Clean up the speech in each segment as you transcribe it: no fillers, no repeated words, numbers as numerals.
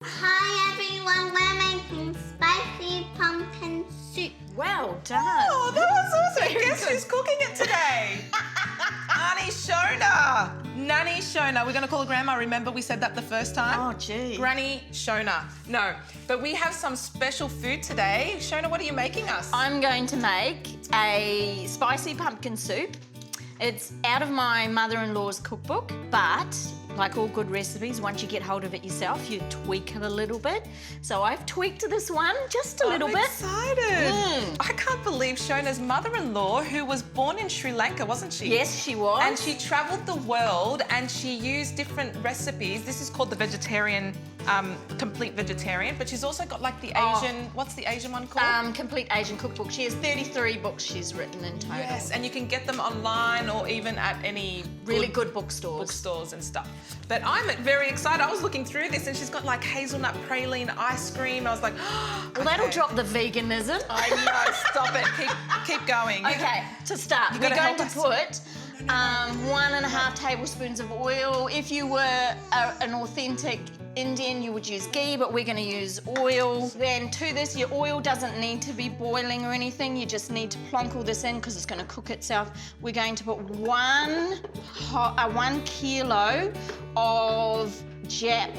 Hi everyone, we're making spicy pumpkin soup. Well done. Oh, that was awesome. Guess who's cooking it today? Auntie Shona. Nanny Shona. We're going to call her Grandma. Remember we said that the first time? Oh, gee. Granny Shona. No, but we have some special food today. Shona, what are you making us? I'm going to make a spicy pumpkin soup. It's out of my mother-in-law's cookbook, but like all good recipes, once you get hold of it yourself, you tweak it a little bit. So I've tweaked this one just a little bit. I'm excited. I can't believe Shona's mother-in-law, who was born in Sri Lanka, wasn't she? Yes, she was. And she travelled the world and she used different recipes. This is called the vegetarian, complete vegetarian, but she's also got like the Asian, what's the Asian one called? Complete Asian cookbook. She has 33 books she's written in total. Yes, and you can get them online or even at any really good bookstores. Bookstores and stuff. But I'm very excited. I was looking through this and she's got like hazelnut praline ice cream. I was like, oh, well, that'll drop the veganism. I know, stop it. Keep going. Okay, to start, we're going to put 1.5 tablespoons of oil. If you were an authentic Indian, you would use ghee, but we're going to use oil. Then to this, your oil doesn't need to be boiling or anything. You just need to plonk all this in because it's going to cook itself. We're going to put 1 kilo of Jap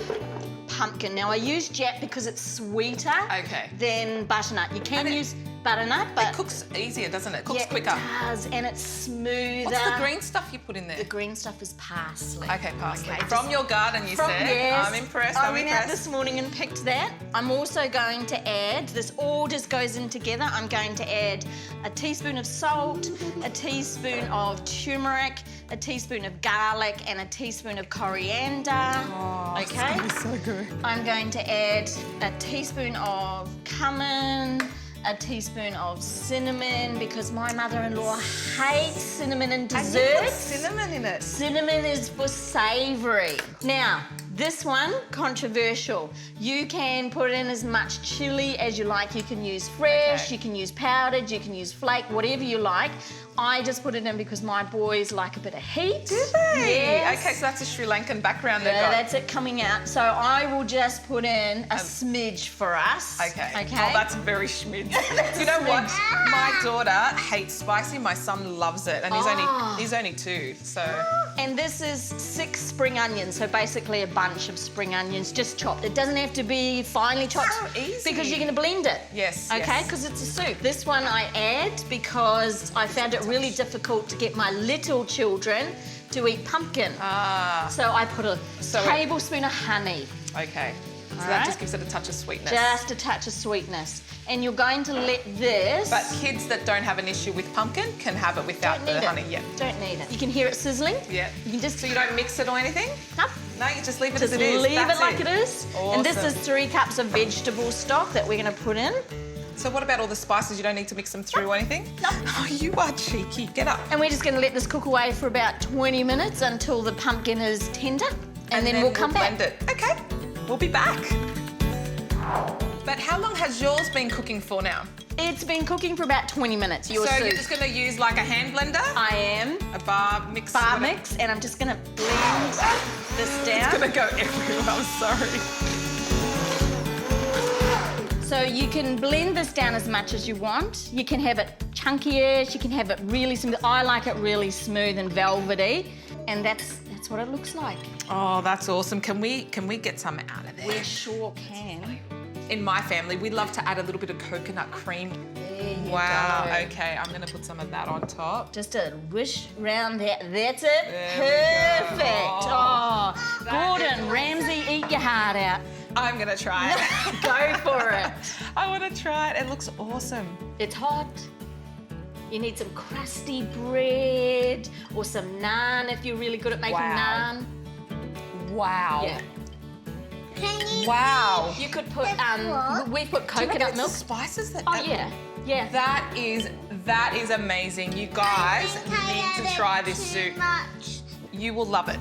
pumpkin. Now, I use Jap because it's sweeter than butternut. You can use butternut, but it cooks easier, doesn't it? It cooks yeah, quicker. It does, and it's smoother. What's the green stuff you put in there? The green stuff is parsley. Okay, parsley. Okay, from your garden, you said. Yes. I'm impressed. I went out this morning and picked that. I'm also going to add, this all just goes in together, I'm going to add a teaspoon of salt, a teaspoon of turmeric, a teaspoon of garlic, and a teaspoon of coriander. Oh, okay. It's gonna be so good. I'm going to add a teaspoon of cumin, a teaspoon of cinnamon, because my mother-in-law hates cinnamon in And you put desserts. cinnamon in it. Cinnamon is for savoury. Now, this one, controversial. You can put in as much chilli as you like. You can use fresh, you can use powdered, you can use flake, whatever you like. I just put it in because my boys like a bit of heat. Do they? Yes. Okay, so that's a Sri Lankan background they've got. That's it coming out. So I will just put in a smidge for us. Okay. Okay. Oh, that's very schmidge. You know what? My daughter hates spicy. My son loves it, and he's only 2. So. And this is 6 spring onions. So basically a bunch of spring onions just chopped. It doesn't have to be finely chopped. So easy. Because you're going to blend it. Yes. Okay, because it's a soup. This one I add because I found it really difficult to get my little children to eat pumpkin. So I put a tablespoon of honey. Okay. So All that right. just gives it a touch of sweetness. Just a touch of sweetness. And you're going to let this... But kids that don't have an issue with pumpkin can have it without the honey. Yeah. Don't need it. You can hear it sizzling. Yeah. You can just... So you don't mix it or anything? No. No, you just leave it Just as it is. leave That's it like it is. Awesome. And this is 3 cups of vegetable stock that we're going to put in. So what about all the spices? You don't need to mix them through or anything? No. Oh, you are cheeky. Get up. And we're just going to let this cook away for about 20 minutes until the pumpkin is tender. And then we'll come back. Blend it. Okay. We'll be back. But how long has yours been cooking for now? It's been cooking for about 20 minutes. So you're just going to use like a hand blender? I am. A bar mix? Bar mix. And I'm just going to blend this down. It's going to go everywhere. I'm sorry. So you can blend this down as much as you want. You can have it chunkier, you can have it really smooth. I like it really smooth and velvety, and that's what it looks like. Oh, that's awesome. Can we get some out of there? We sure can. In my family, we love to add a little bit of coconut cream. There you Wow, go. okay, I'm gonna put some of that on top. Just a wish round that. That's it. There we go. Perfect. Oh, Gordon Ramsay, eat your heart out. I'm gonna try it. Go for it. I wanna try it. It looks awesome. It's hot. You need some crusty bread or some naan if you're really good at making naan. Wow. Yeah. Wow. You could put, we put Do you reckon coconut it's milk. the spices that... Oh, yeah. Yeah. That is amazing. You guys need to try this soup. You will love it.